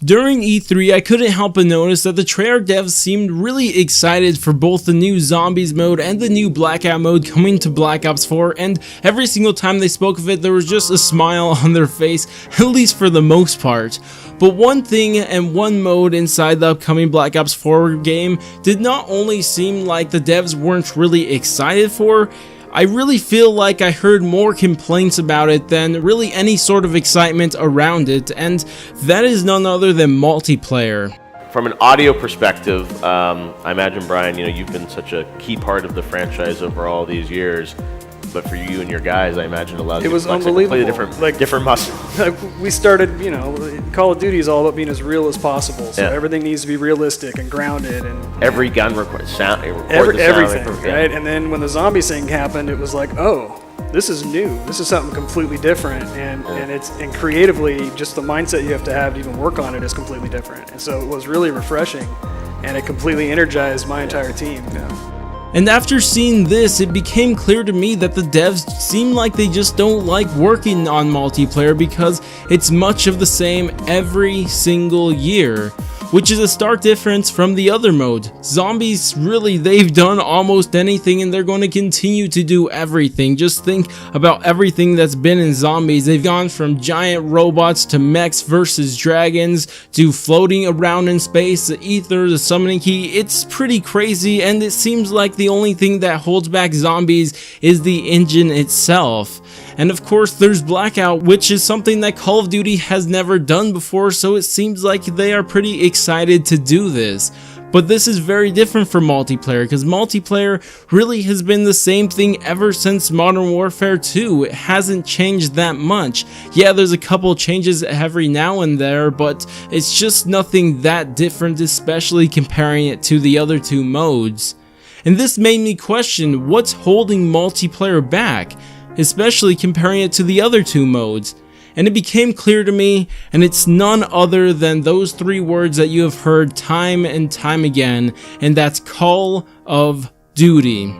During E3, I couldn't help but notice that the Treyarch devs seemed really excited for both the new Zombies mode and the new Blackout mode coming to Black Ops 4, and every single time they spoke of it, there was just a smile on their face, at least for the most part. But one thing and one mode inside the upcoming Black Ops 4 game did not only seem like the devs weren't really excited for, I really feel like I heard more complaints about it than really any sort of excitement around it, and that is none other than multiplayer. From an audio perspective, I imagine, Brian, you've been such a key part of the franchise over all these years. But for you and your guys, I imagine it allows you to flex a completely different muscle. We started, Call of Duty is all about being as real as possible. So everything needs to be realistic and grounded, and every gun records sound. Everything, right? And then when the zombie thing happened, it was like, oh, this is new. This is something completely different, and creatively, just the mindset you have to even work on it is completely different. And so it was really refreshing, and it completely energized my entire team. And after seeing this, it became clear to me that the devs seem like they just don't like working on multiplayer because it's much of the same every single year, which is a stark difference from the other mode. Zombies, really, they've done almost anything and they're going to continue to do everything. Just think about everything that's been in Zombies. They've gone from giant robots to mechs versus dragons to floating around in space, the ether, the summoning key. It's pretty crazy, and it seems like the only thing that holds back Zombies is the engine itself. And of course there's Blackout, which is something that Call of Duty has never done before, so it seems like they are pretty excited to do this. But this is very different from multiplayer, because multiplayer really has been the same thing ever since Modern Warfare 2. It hasn't changed that much. Yeah, there's a couple changes every now and there, but it's just nothing that different, especially comparing it to the other two modes. And this made me question what's holding multiplayer back, especially comparing it to the other two modes. And it became clear to me, and it's none other than those three words that you have heard time and time again, and that's Call of Duty.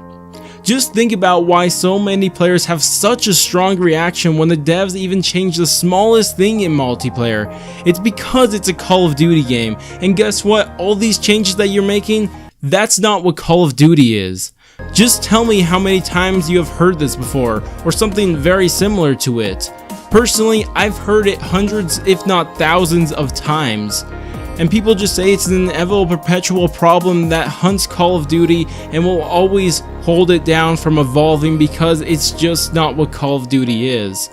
Just think about why so many players have such a strong reaction when the devs even change the smallest thing in multiplayer. It's because it's a Call of Duty game, and guess what? All these changes that you're making, that's not what Call of Duty is. Just tell me how many times you have heard this before, or something very similar to it. Personally, I've heard it hundreds if not thousands of times. And people just say it's an inevitable perpetual problem that hunts Call of Duty and will always hold it down from evolving because it's just not what Call of Duty is.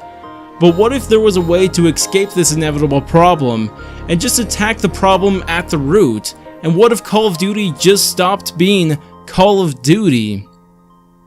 But what if there was a way to escape this inevitable problem and just attack the problem at the root? And what if Call of Duty just stopped being Call of Duty?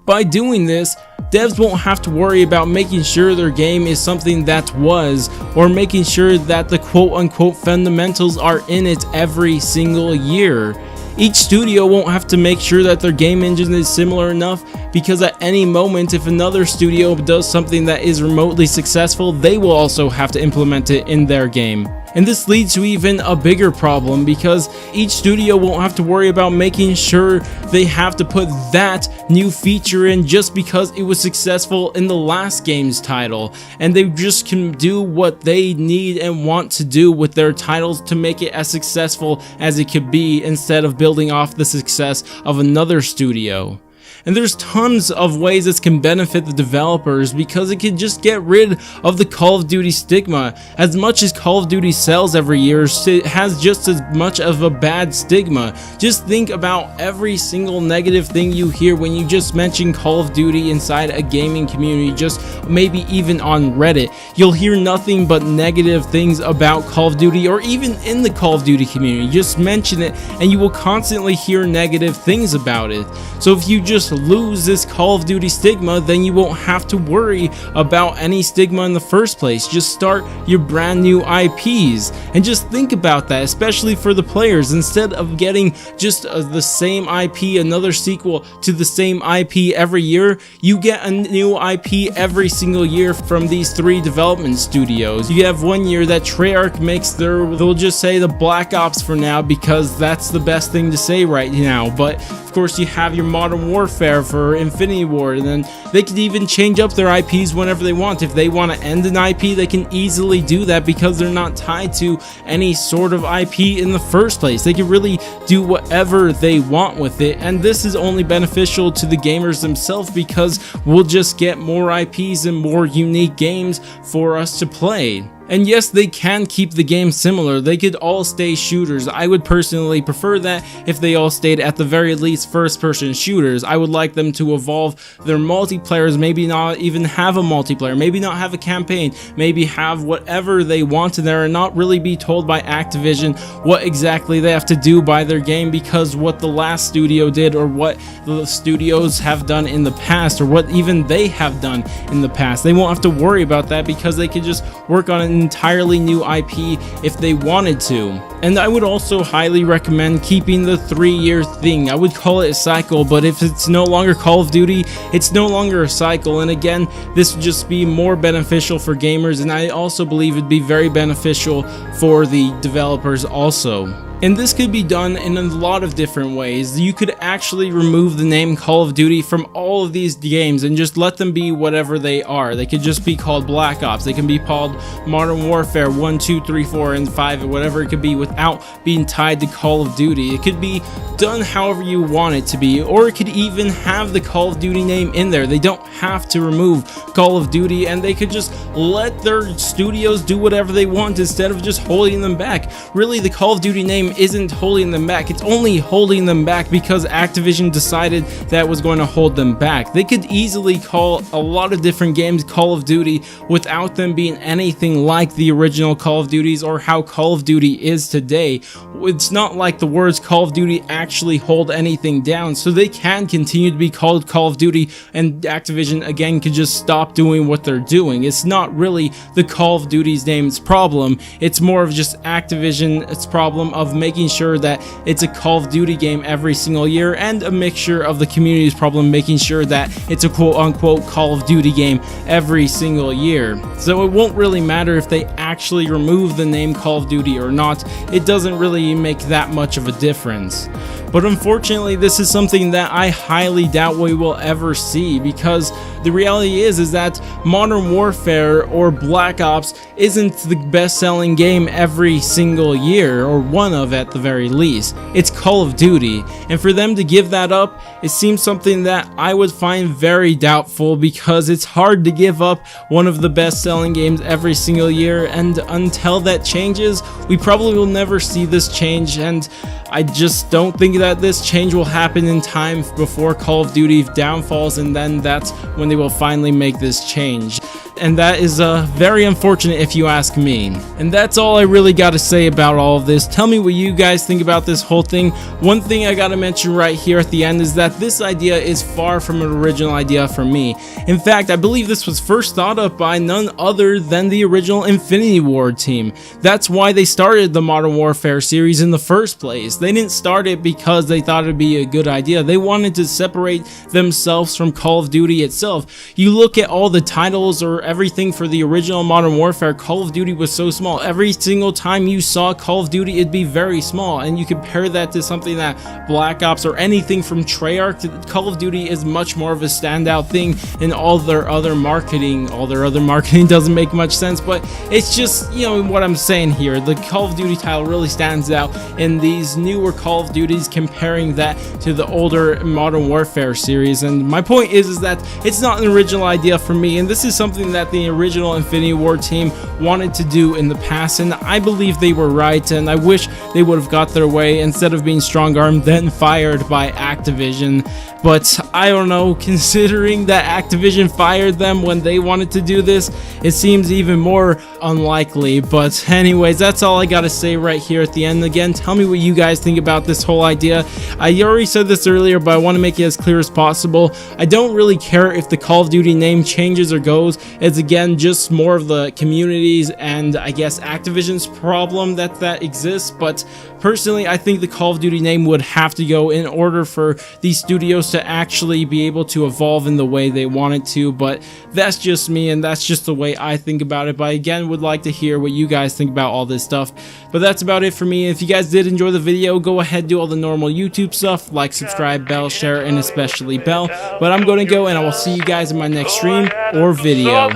By doing this, devs won't have to worry about making sure their game is something that was, or making sure that the quote-unquote fundamentals are in it every single year. Each studio won't have to make sure that their game engine is similar enough, because at any moment if another studio does something that is remotely successful, they will also have to implement it in their game. And this leads to even a bigger problem, because each studio won't have to worry about making sure they have to put that new feature in just because it was successful in the last game's title, and they just can do what they need and want to do with their titles to make it as successful as it could be, instead of building off the success of another studio. And there's tons of ways this can benefit the developers, because it can just get rid of the Call of Duty stigma. As much as Call of Duty sells every year, it has just as much of a bad stigma. Just think about every single negative thing you hear when you just mention Call of Duty inside a gaming community, just maybe even on Reddit. You'll hear nothing but negative things about Call of Duty, or even in the Call of Duty community. Just mention it and you will constantly hear negative things about it. So if you just lose this Call of Duty stigma, then you won't have to worry about any stigma in the first place. Just start your brand new IPs, and just think about that, especially for the players. Instead of getting just the same IP, another sequel to the same IP every year, you get a new IP every single year from these three development studios. You have one year that Treyarch makes they'll just say the Black Ops for now, because that's the best thing to say right now, but of course you have your Modern Warfare Warfare for Infinity Ward, and then they could even change up their IPs whenever they want. If they want to end an IP, they can easily do that because they're not tied to any sort of IP in the first place. They can really do whatever they want with it, and this is only beneficial to the gamers themselves because we'll just get more IPs and more unique games for us to play. And yes, they can keep the game similar. They could all stay shooters. I would personally prefer that if they all stayed at the very least first-person shooters. I would like them to evolve their multiplayers, maybe not even have a multiplayer, maybe not have a campaign, maybe have whatever they want in there and not really be told by Activision what exactly they have to do by their game, because what the last studio did, or what the studios have done in the past, or what even they have done in the past, they won't have to worry about that because they can just work on an entirely new IP if they wanted to. And I would also highly recommend keeping the 3-year thing. I would call it a cycle, but if it's no longer Call of Duty, it's no longer a cycle. And again, this would just be more beneficial for gamers, and I also believe it'd be very beneficial for the developers also. And this could be done in a lot of different ways. You could actually remove the name Call of Duty from all of these games and just let them be whatever they are. They could just be called Black Ops. They can be called Modern Warfare 1, 2, 3, 4, and 5, or whatever it could be, without being tied to Call of Duty. It could be done however you want it to be, or it could even have the Call of Duty name in there. They don't have to remove Call of Duty, and they could just let their studios do whatever they want instead of just holding them back. Really, the Call of Duty name isn't holding them back. It's only holding them back because Activision decided that was going to hold them back. They could easily call a lot of different games Call of Duty without them being anything like the original Call of Duties or how Call of Duty is today. It's not like the words Call of Duty actually hold anything down, so they can continue to be called Call of Duty, and Activision again could just stop doing what they're doing. It's not really the Call of Duty's name's problem, it's more of just Activision's problem of making sure that it's a Call of Duty game every single year, and a mixture of the community's problem making sure that it's a quote-unquote Call of Duty game every single year. So it won't really matter if they actually remove the name Call of Duty or not. It doesn't really make that much of a difference. But unfortunately, this is something that I highly doubt we will ever see, because the reality is that Modern Warfare or Black Ops isn't the best-selling game every single year, or one of at the very least. It's Call of Duty, and for them to give that up, it seems something that I would find very doubtful, because it's hard to give up one of the best-selling games every single year, and until that changes, we probably will never see this change, and I just don't think that this change will happen in time before Call of Duty downfalls, and then that's when they will finally make this change. And that is very unfortunate if you ask me. And that's all I really got to say about all of this. Tell me what you guys think about this whole thing. One thing I got to mention right here at the end is that this idea is far from an original idea for me. In fact, I believe this was first thought of by none other than the original Infinity Ward team. That's why they started the Modern Warfare series in the first place. They didn't start it because they thought it'd be a good idea. They wanted to separate themselves from Call of Duty itself. You look at all the titles or everything for the original Modern Warfare, Call of Duty was so small. Every single time you saw Call of Duty, it'd be very small, and you compare that to something that Black Ops or anything from Treyarch, Call of Duty is much more of a standout thing in all their other marketing. All their other marketing doesn't make much sense, but it's just, you know, what I'm saying here. The Call of Duty title really stands out in these newer Call of Duties, comparing that to the older Modern Warfare series. And my point is that it's not an original idea for me, and this is something that the original Infinity Ward team wanted to do in the past, and I believe they were right, and I wish they would have got their way instead of being strong-armed then fired by Activision. But I don't know, considering that Activision fired them when they wanted to do this, it seems even more unlikely. But anyways, that's all I gotta say right here at the end. Again, tell me what you guys think about this whole idea. I already said this earlier, but I want to make it as clear as possible. I don't really care if the Call of Duty name changes or goes. It's again just more of the communities and I guess Activision's problem that exists. But personally, I think the Call of Duty name would have to go in order for these studios to actually actually be able to evolve in the way they want it to. But that's just me, and that's just the way I think about it. But again, would like to hear what you guys think about all this stuff. But that's about it for me. If you guys did enjoy the video, go ahead, do all the normal YouTube stuff, like, subscribe, bell, share, and especially bell. But I'm going to go, and I will see you guys in my next stream or video.